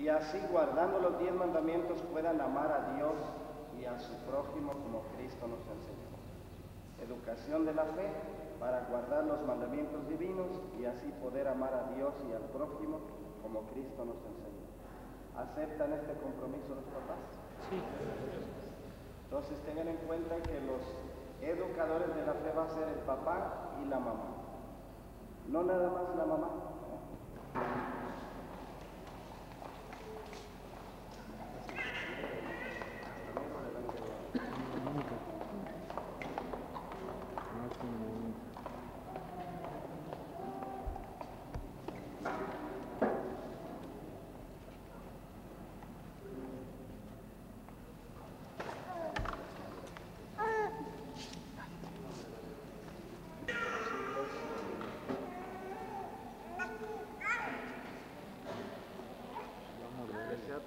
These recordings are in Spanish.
y así, guardando los 10 mandamientos, puedan amar a Dios y a su prójimo como Cristo nos enseñó. Educación de la fe para guardar los mandamientos divinos y así poder amar a Dios y al prójimo como Cristo nos enseñó. ¿Aceptan este compromiso los papás? Sí. Entonces tengan en cuenta que los educadores de la fe va a ser el papá y la mamá. No nada más la mamá.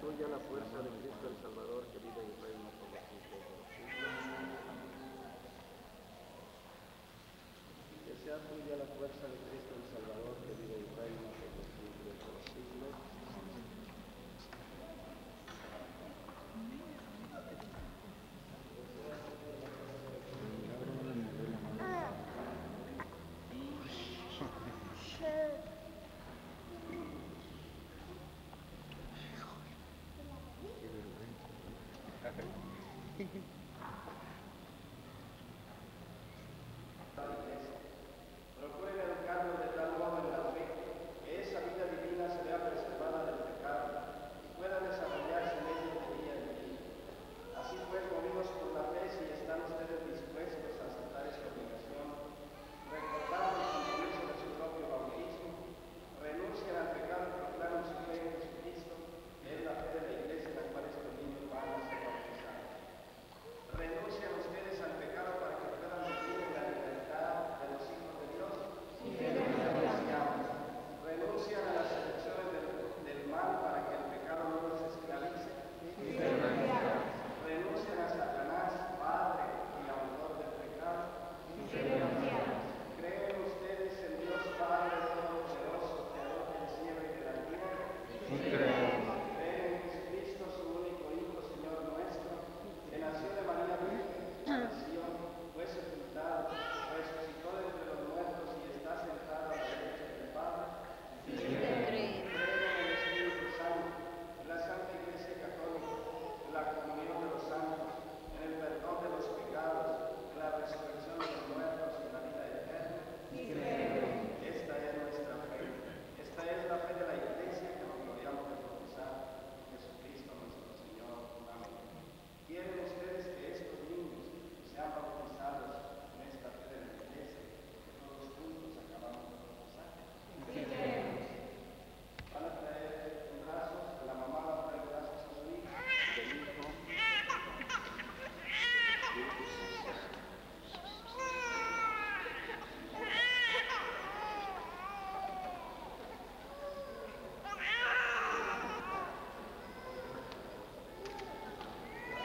Tuya la fuerza de Cristo el Salvador, que vive y reina por los siglos de los siglos. Que sea tuya la fuerza de Cristo el Salvador, que vive y reina por los siglos de los siglos. Procuren educarnos de tal modo en la fe que esa vida divina se vea preservada del pecado y pueda desarrollarse en ellos de día en día. Así pues, movidos por la fe, si están ustedes dispuestos a aceptar esta obligación, recordando el compromiso de su propio bautismo, renuncian al pecado y proclaman su fe en Jesucristo, que es la fe de la Iglesia en la cual estos niños van a ser bautizados. ¿Renuncian ustedes al pecado para que puedan vivir en la libertad de los hijos de Dios? Sí. ¿Renuncian a las seducciones del mal para que el pecado no los esclavice? Sí. ¿Renuncian a Satanás, padre y autor del pecado? Sí. ¿Creen ustedes en Dios Padre Todopoderoso, Creador del cielo y de la tierra? Sí. ¿Creen en Jesucristo, su único Hijo, Señor nuestro, que nació de María Virgen, nació, fue sepultado, resucitó de entre los muertos y está sentado a la derecha del Padre? Sí. ¿Creen en el Espíritu Santo, en la Santa Iglesia Católica, en la comunión de los santos, en el perdón de los pecados, en la resurrección de los muertos y en la vida eterna? Sí. Esta es nuestra fe. Esta es la fe de la Iglesia que nos gloriamos de profesar. Jesucristo nuestro Señor. Amén. ¿Quieren ustedes que estos niños sean bautizados en esta fe de la Iglesia que todos juntos acabamos de profesar? Sí. Van a traer en brazos, la mamá va a traer brazos a su hijo, del hijo.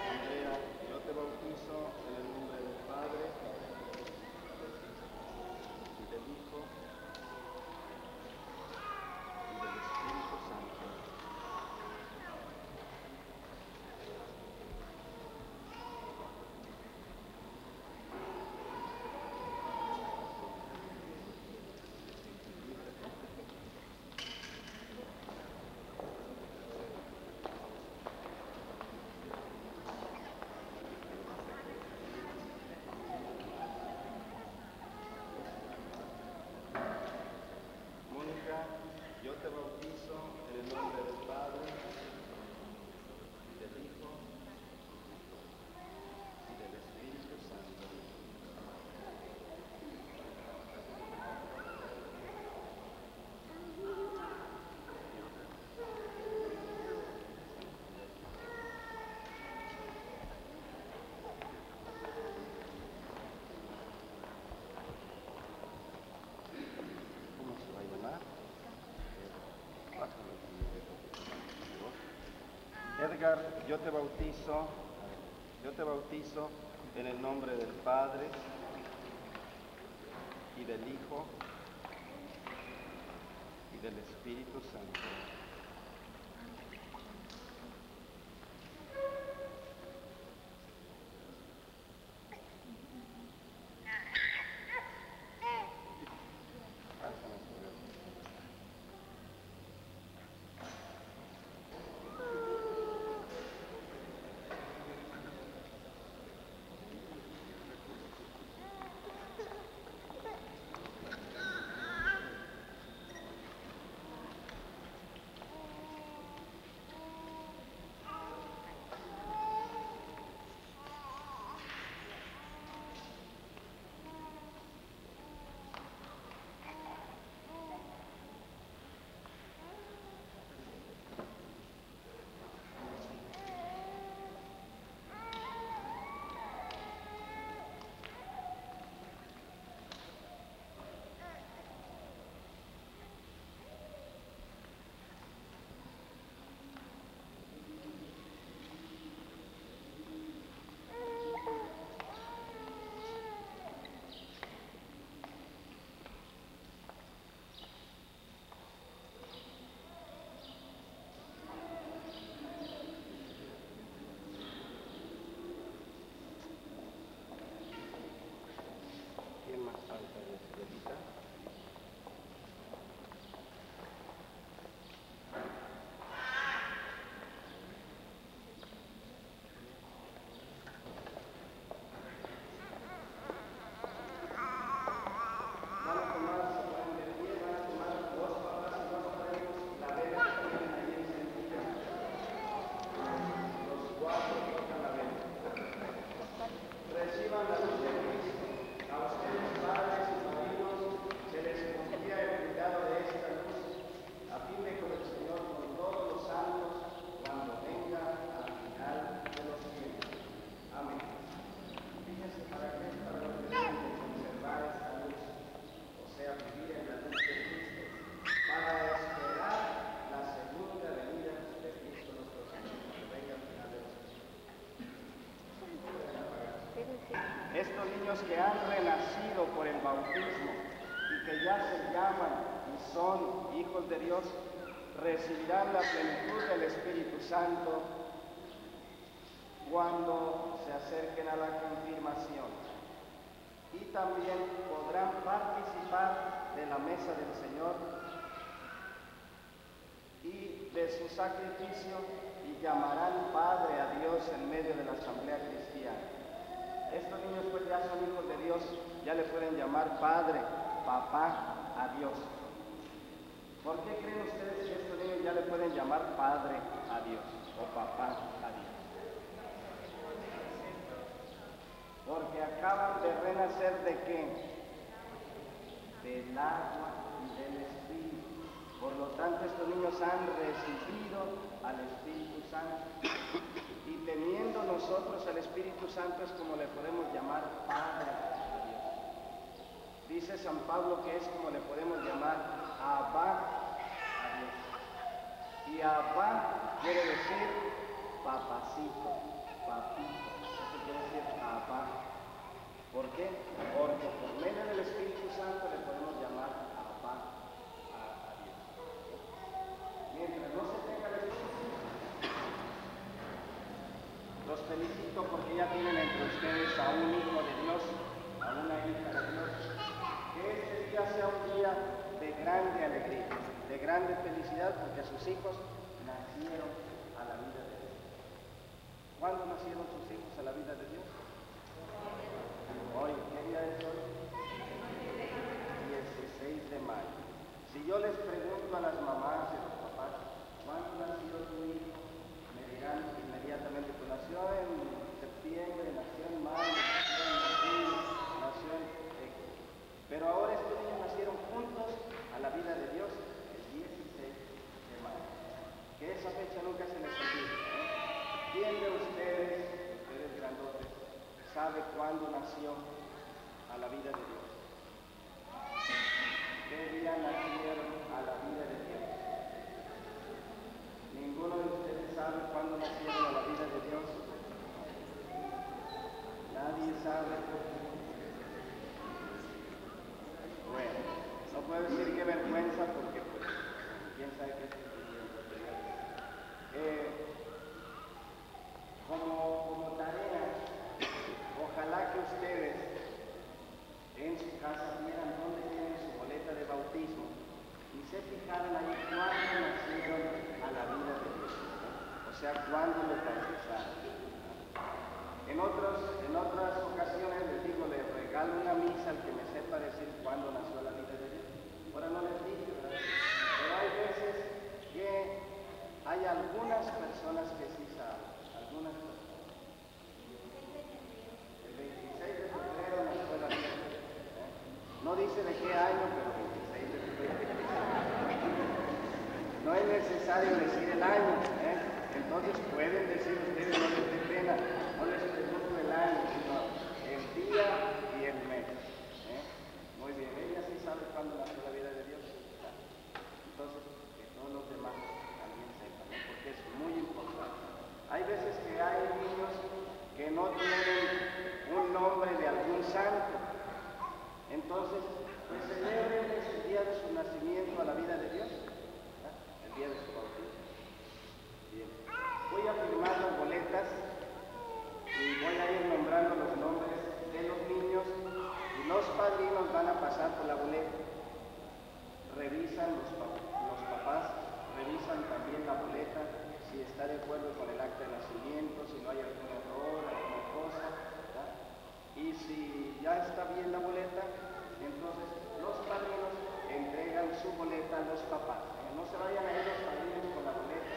Andrea, yo te bautizo en el nombre del Padre y del Hijo y del Espíritu Santo. Mónica, yo te bautizo en el nombre del Padre y del Hijo y del Espíritu Santo. ¿Cómo se va a llamar? Edgar, yo te bautizo en el nombre del Padre y del Hijo y del Espíritu Santo. estos niños que han renacido por el bautismo y que ya se llaman y son hijos de Dios, recibirán la plenitud del Espíritu Santo cuando se acerquen a la confirmación. Y también podrán participar de la mesa del Señor y de su sacrificio y llamarán Padre a Dios en medio de la asamblea cristiana. Estos niños pues ya son hijos de Dios, ya le pueden llamar Padre, Papá a Dios. ¿Por qué creen ustedes que estos niños ya le pueden llamar Padre a Dios o Papá a Dios? Porque acaban de renacer ¿de qué? Del agua y del Espíritu. Por lo tanto, estos niños han recibido al Espíritu Santo. Y teniendo nosotros al Espíritu Santo es como le podemos llamar Padre a Dios. Dice San Pablo que es como le podemos llamar Abba a Dios. Y Abba quiere decir papacito, papito. Eso quiere decir Abba. ¿Por qué? Porque por medio del Espíritu Santo le podemos llamar Abba a Dios. Mientras no se tenga el Espíritu, los felicito porque ya tienen entre ustedes a un hijo de Dios, a una hija de Dios. Que este día sea un día de grande alegría, de grande felicidad, porque sus hijos nacieron a la vida de Dios. ¿Cuándo nacieron sus hijos a la vida de Dios? Hoy, ¿qué día es hoy? 16 de mayo. Si yo les pregunto a las mamás y a los papás, ¿cuándo nació tu hijo? Me dirán inmediatamente, pues nació en septiembre, nació en mayo, nació en abril, nació en... Pero ahora estos niños nacieron juntos a la vida de Dios el 16 de mayo. Que esa fecha nunca se les olvide, ¿eh? ¿Quién de ustedes grandotes, sabe cuándo nació a la vida de Dios? ¿Qué día nacieron a la vida de Dios? ¿Ninguno de ustedes sabe cuándo nacieron a la vida de Dios? Nadie sabe. Bueno, no puedo decir qué vergüenza porque pues quién sabe qué estoy diciendo. Como tarea, ojalá que ustedes en su casa vieran dónde tienen su boleta de bautismo y se fijaran ahí cuándo nacieron a la vida de Dios, o sea, cuándo lo bautizaron. En otras ocasiones les digo, les regalo una misa al que me sepa decir cuándo nació la vida de Dios. Ahora no les dije, ¿verdad? Pero hay veces que hay algunas personas que sí saben, algunas personas. El 26 de febrero nació la vida de Dios. No dice de qué año, pero 26 de febrero. No es necesario decir el año, entonces pueden decir ustedes, no les dé pena, no les pregunto el año, sino el día y el mes. Muy bien, ella sí sabe cuándo nació la vida de Dios. Entonces, que todos los demás también sepan, ¿no? Porque es muy importante. Hay veces que hay niños que no tienen un nombre de algún santo. Entonces, pues celebren el día de su nacimiento a la vida de Dios, ¿verdad? El día de su bautismo. Bien. Voy a firmar las boletas y voy a ir nombrando los nombres de los niños y los padrinos van a pasar por la boleta. Revisan los papás, revisan también la boleta si está de acuerdo con el acta de nacimiento, si no hay algún error, alguna cosa, ¿verdad? Y si ya está bien la boleta, entonces los padrinos entregan su boleta a los papás. No se vayan a ir los padrinos con la boleta,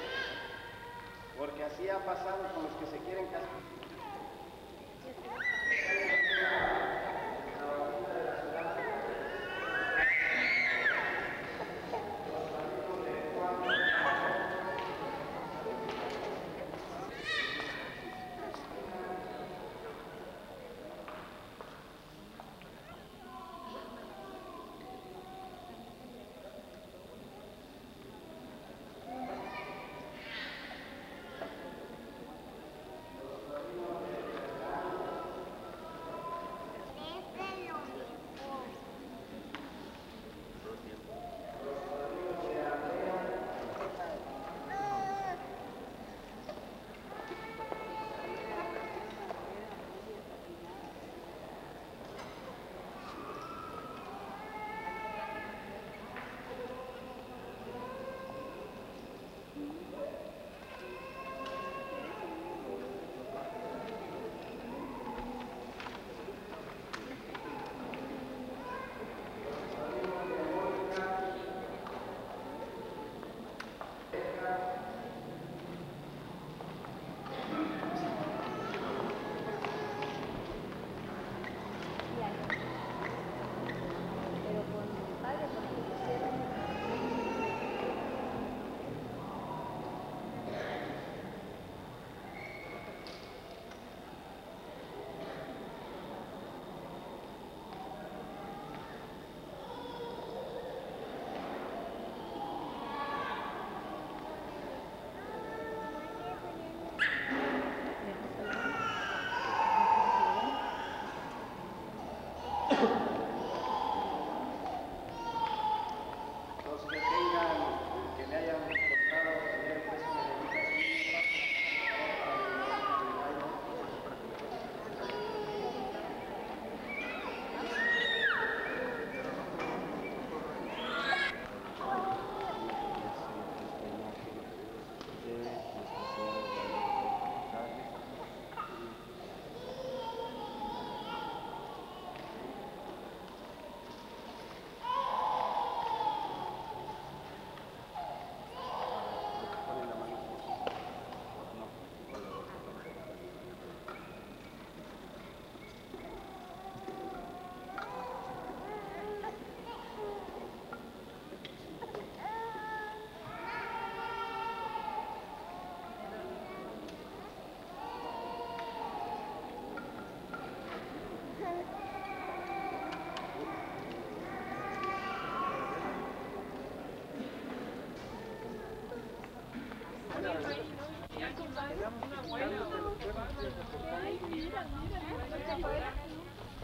porque así ha pasado con los que se quieren casar.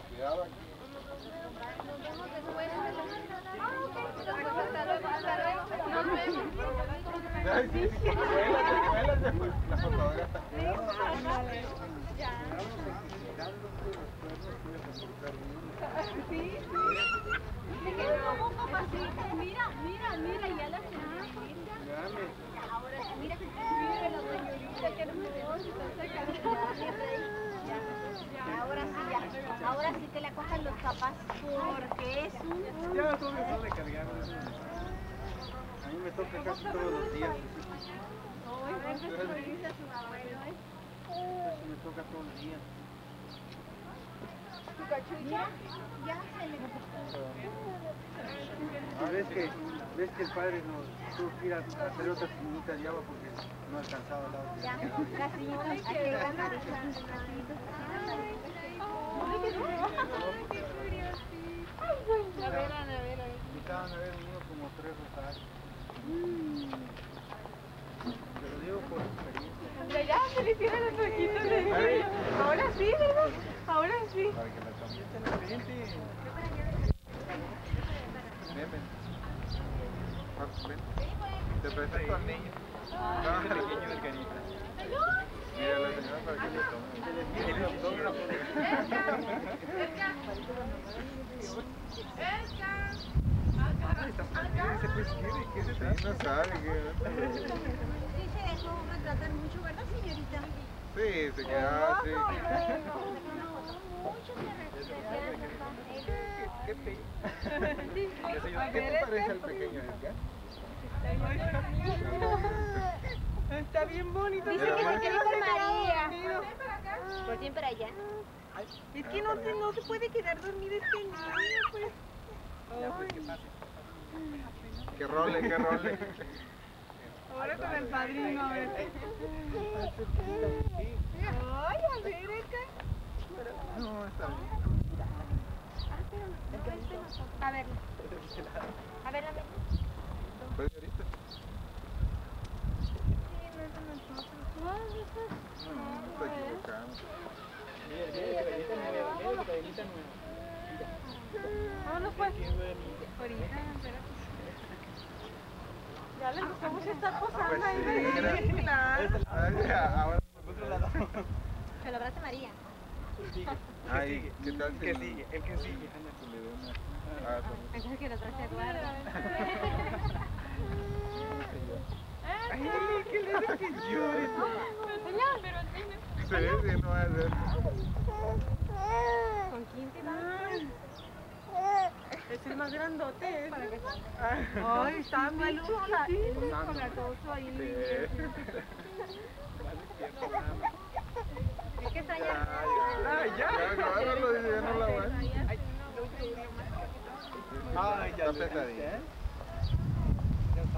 Cuidado aquí. Nos vemos después. Nos vemos. Ay, sí, cuélate, pues, la fotógrafa. Sí. Mira, ya la ahora sí, mira la señorita, qué hermoso. Ahora sí que le acojan los papás, porque es un... Ya todo me sale cargando. A mí me toca casi todos los días. Me toca todos los días. Ya se le... ¿Ves que el padre nos tuvo que ir a hacer otras pinitas de agua porque no alcanzaba el agua? Ya, casi llegando a Invitaban a ver niño como 3 rosarios. Te lo digo por experiencia. Ya se le tiran los ojitos de niño. Ahora sí, ¿verdad? Ahora sí. Para que la tomen. Ven. Te presento al niño. No, el pequeño Margarita. Mira la señora para que le tome. El autógrafo. No sabe que... Sí se dejó maltratar mucho, ¿verdad, señorita? Sí, se quedaba así. Mucho se ¿Qué te parece el pequeño Edgar? Está bien bonito. Dice que se quedó con María. Volteen para allá. Es que no se puede quedar dormido este niño, pues. Que role. Ahora con el padrino, a ver. Ay, a ver, acá. No, está bien. A ver. ¿Puedes ahorita? No, está equivocado. Vámonos pues. Ahorita, espérate. Ya le gustamos estar posando Pues ahí, sí, ¿verdad? era- Claro. Ahora, Que lo abrace María. ay, ¿qué tal si El que sigue. le doy una... Ah, Pensaba que lo traje a Eduardo. Ay, ¿qué le haces que llore? sí, no va a ser. ¿Con quién te vas? Es el más grandote, ¿eh? Ay, está muy chula. Con la cosa ahí. Es que extraña. Ya, agárralo, dice, ya no la voy. Ay, ya Está le pesadilla. dije, ¿eh?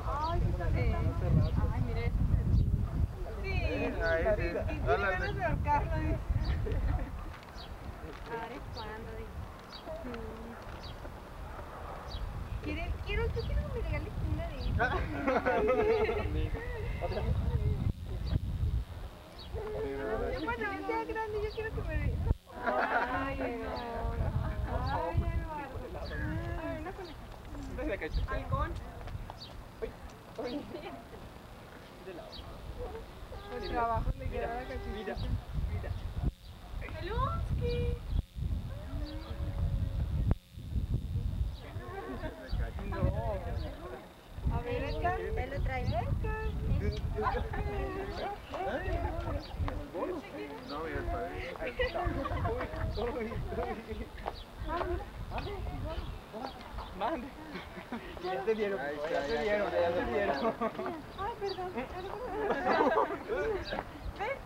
Ay, sí, está bien. Ay, mire. Sí. Ahí sí. Y tiene Dale, ganas de ahorcarlo, dice. Ahora es cuando. Quiero que me regales una de esas. Yo cuando sea grande, yo quiero que me dé. Ay, Eduardo. Ay, Eduardo. A ver, una coneja. Halcón. El trabajo le queda la cachucha. ¡Peluski! A ver, Edgar. Él lo trae. No, mira, el padre. Mande. Ya te dieron, Ahí ya está, te ya dieron, está. ya te dieron. Ay, perdón. ¿Ves?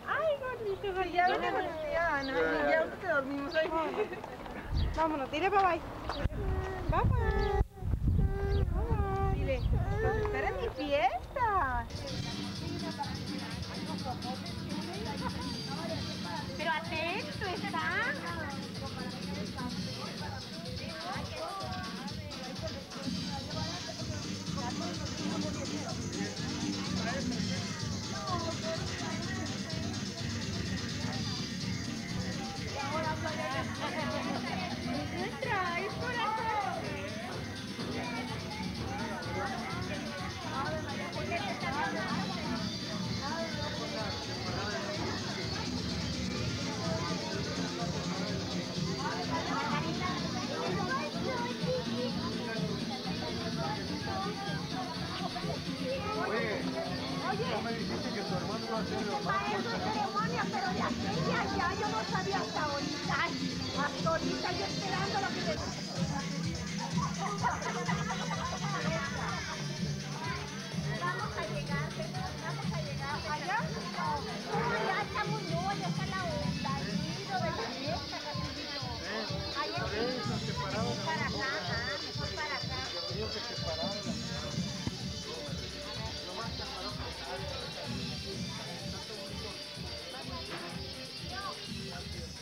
Ay, gordito, ya vete con la tía Ana. Y ya te dormimos ahí. Vámonos, dile bye bye. Bye bye. Dile, los espera en mi fiesta. Pero atento, está. Ay, maestro de ceremonia, pero de aquí a allá yo no sabía hasta ahorita. Hasta ahorita yo esperando lo que me... Vamos a llegar, vamos a llegar. ¿Allá? No, allá estamos, no, allá está la onda, el nido de la fiesta, Casimiro. Allá mejor para acá, mejor para acá. Ellos se separaron.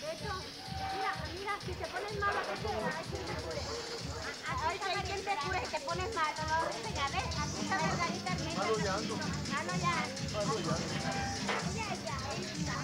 De hecho, mira, si te pones mal, hay quien te cure. Ay, hay quien te cure, si te pones mal, te lo voy a enseñar, ¿ves? Aquí está Margarita Ernesto. Malo ya ando. Malo ya. Ya, ahí está.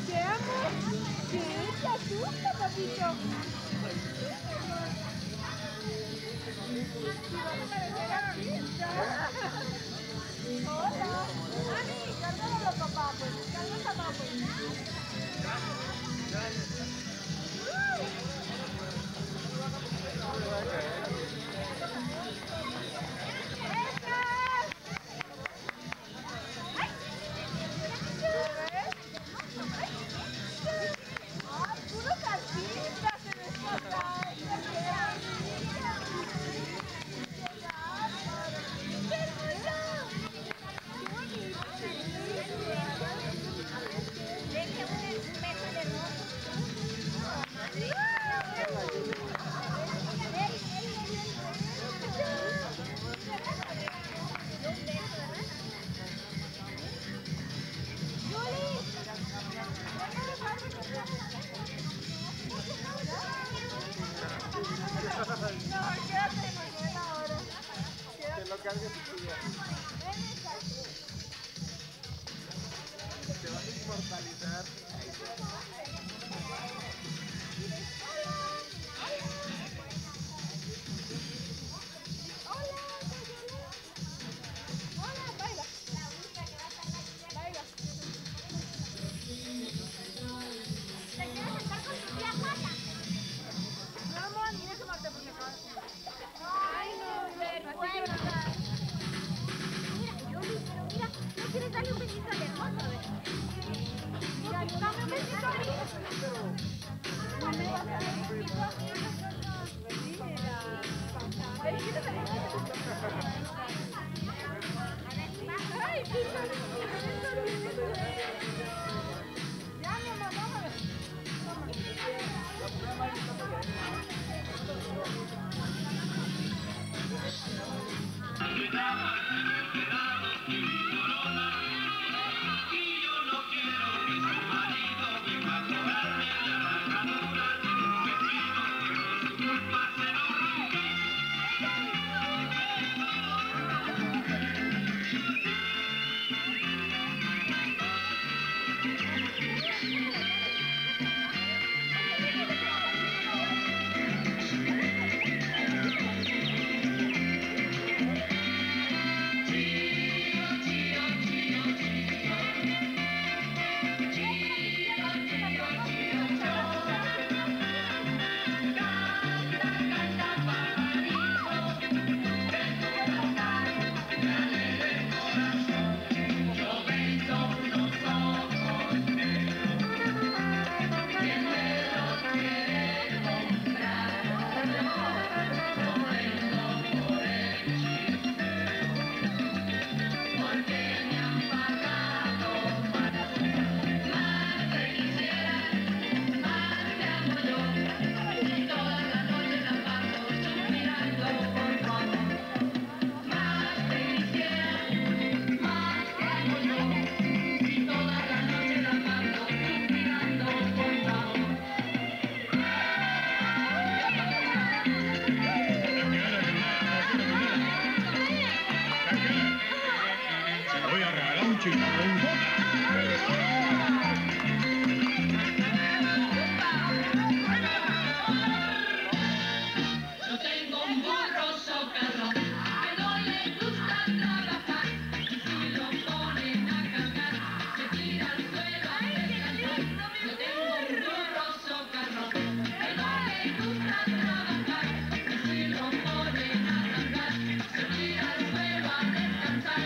¿Qué amor? ¿Qué? ¿Te asusta, papito? Hola. Ani, cárgalo a los papás, pues. Cárgalo a papá, pues. ¡Ay, puros artistas en esta playa! ¡Qué quieres darle un besito al hermoso? Dame un besito a mí. ¿Cuándo vas a dar un besito a mí? Ay, qué ya, mi amor, vámonos. Voy a regalar un chicharrón. Yo tengo un burro socarrón que no le gusta trabajar y si lo ponen a cargar se tira al suelo a descansar. Yo tengo un burro socarrón que no le gusta trabajar y si lo ponen a cargar se tira al suelo a descansar.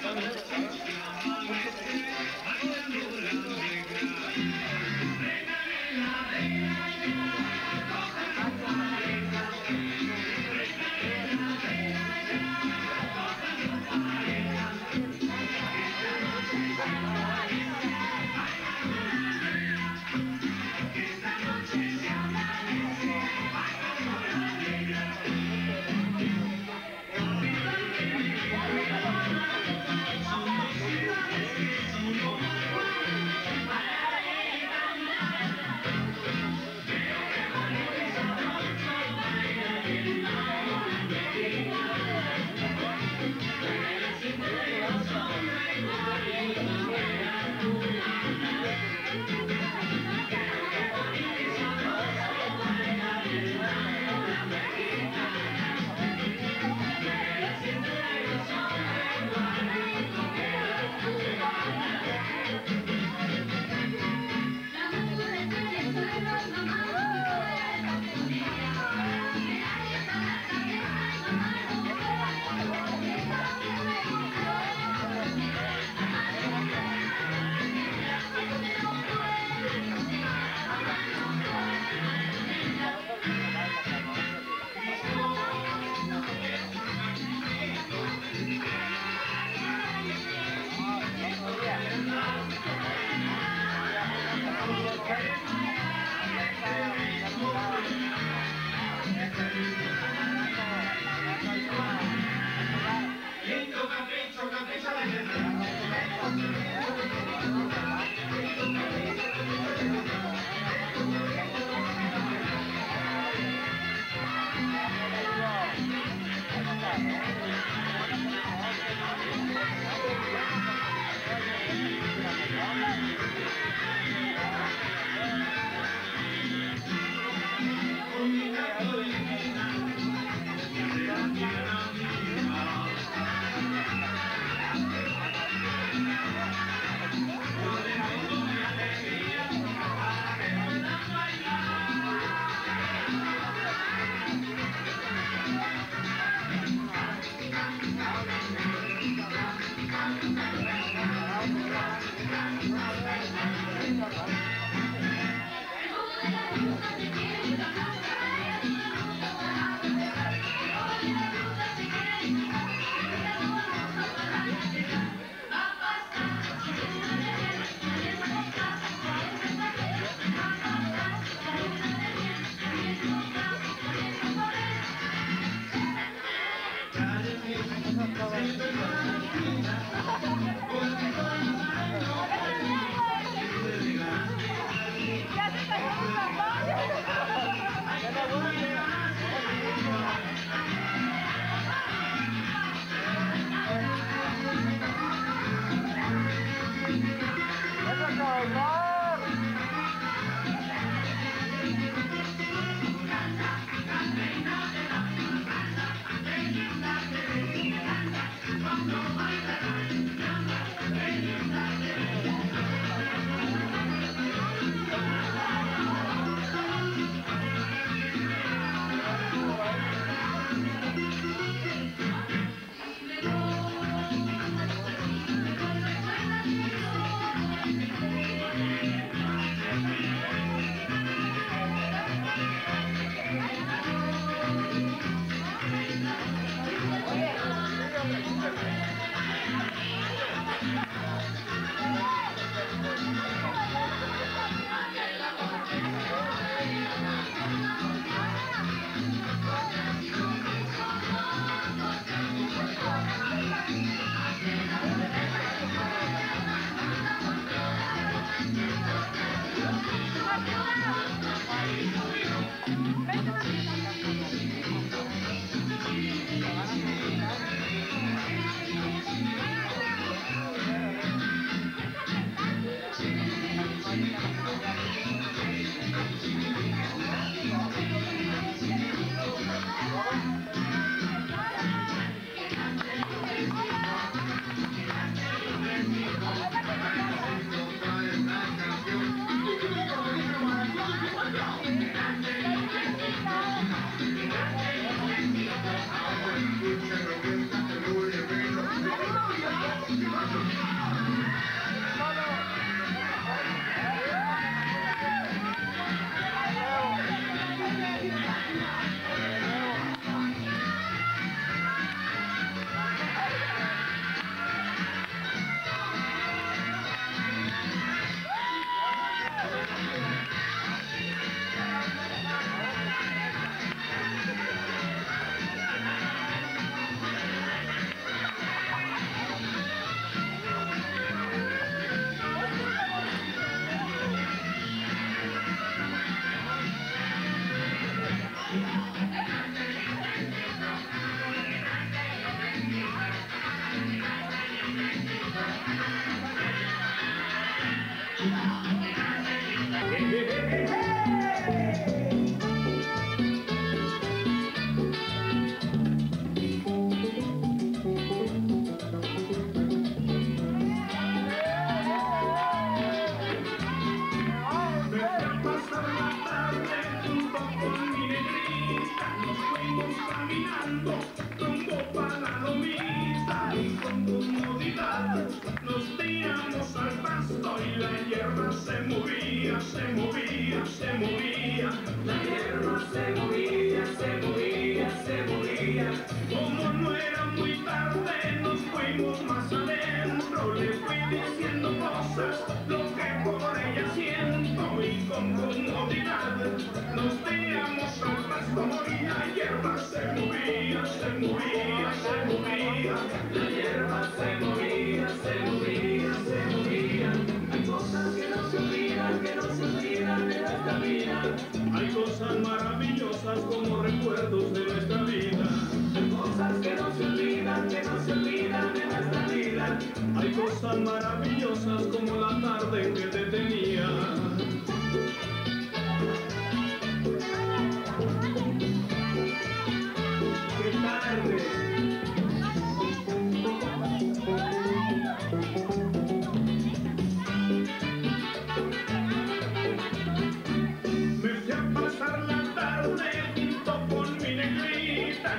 Thank you.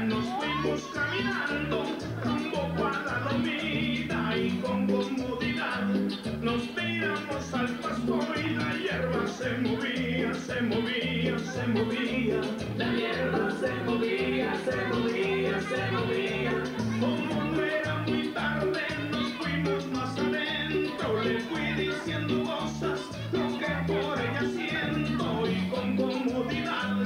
Nos fuimos caminando rumbo a la lomita y con movía, se movía, la hierba se movía, se movía, se movía. Como no era muy tarde, nos fuimos más adentro. Le fui diciendo cosas, lo que por ella siento, y con comodidad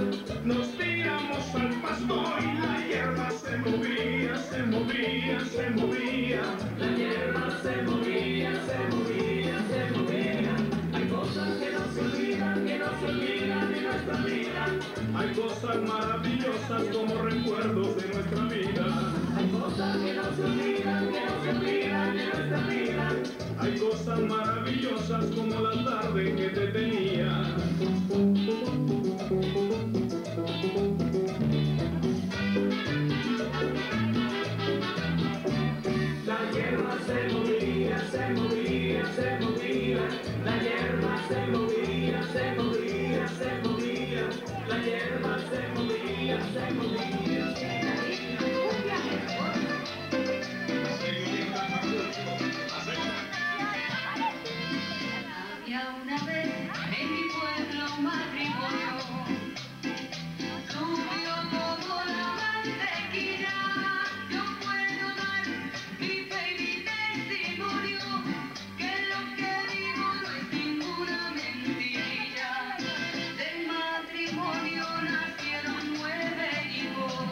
nos tiramos al pasto y la hierba se movía, se movía, se movía. La hierba se movía, se movía, se movía. Hay cosas que no se olvidan, que no se olvidan en nuestra vida. Hay cosas maravillosas como recuerdos de nuestra vida. Hay cosas que no se olvidan, que no se olvidan en nuestra vida. Hay cosas maravillosas como la tarde que te tenía. La hierba se movía, se movía, se movía. La hierba se movía, se movía, se movía. La hierba se movía, se movía. Había una vez en mi pueblo matrimonio, subió todo la mantequilla. Yo puedo dar mi fe y mi testimonio, que lo que digo no es ninguna mentira. Del matrimonio nacieron 9 hijos,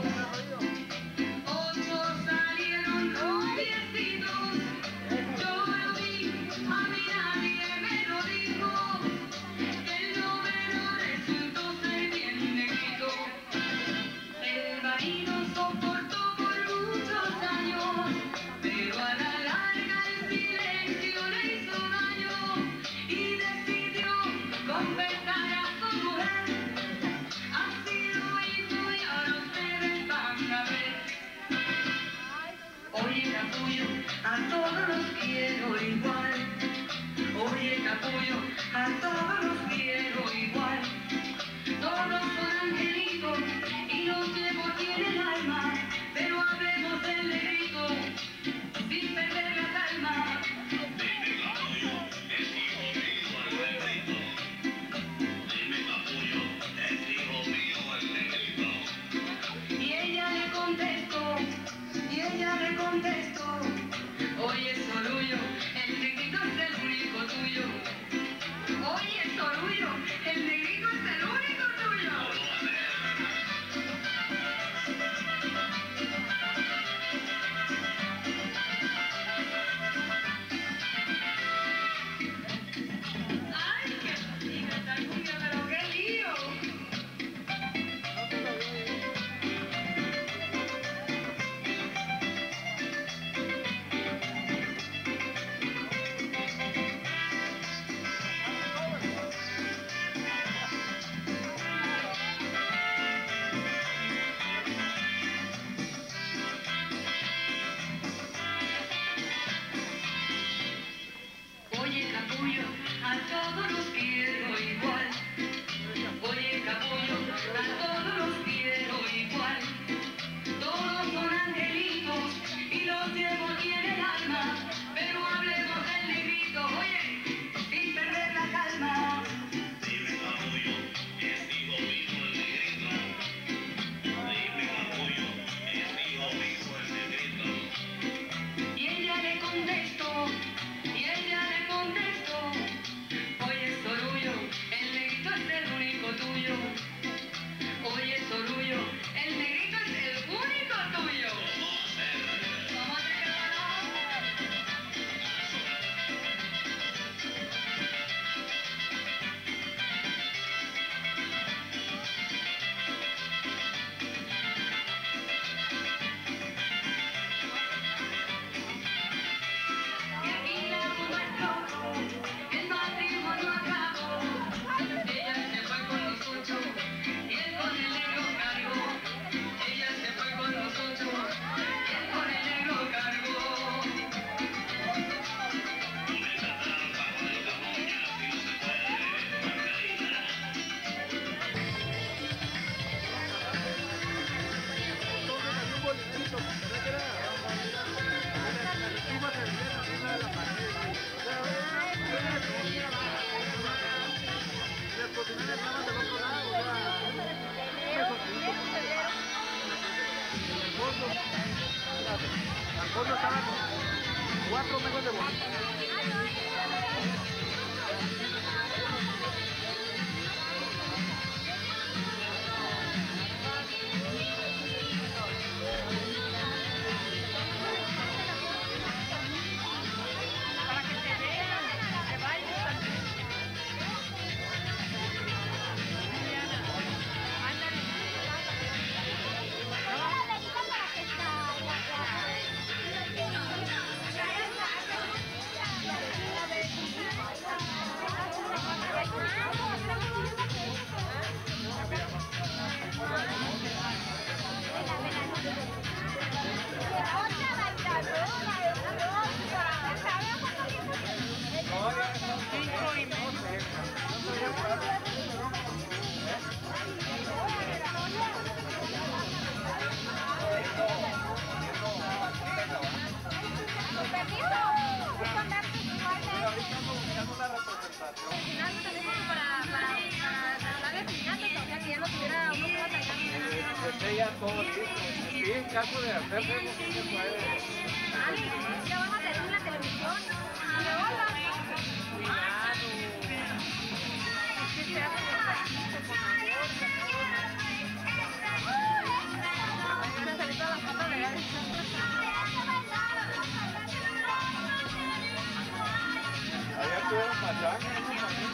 Ya todo listo. Sí, en caso de hacerlo, sí se puede. Ya van a tener la televisión. Cuidado. Es que se hace despacito, por favor. Van a salir todas las fotos legales. Allá tuvieron machaca, ¿no?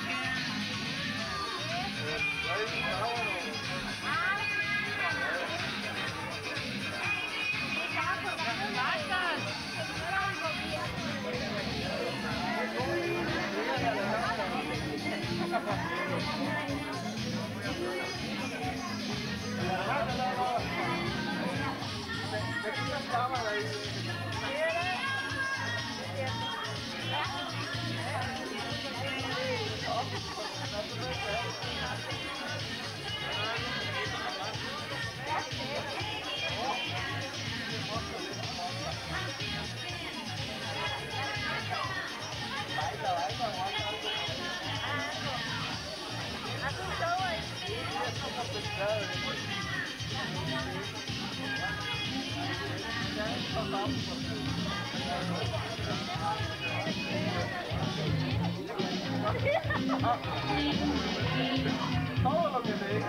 Todo lo que te dije.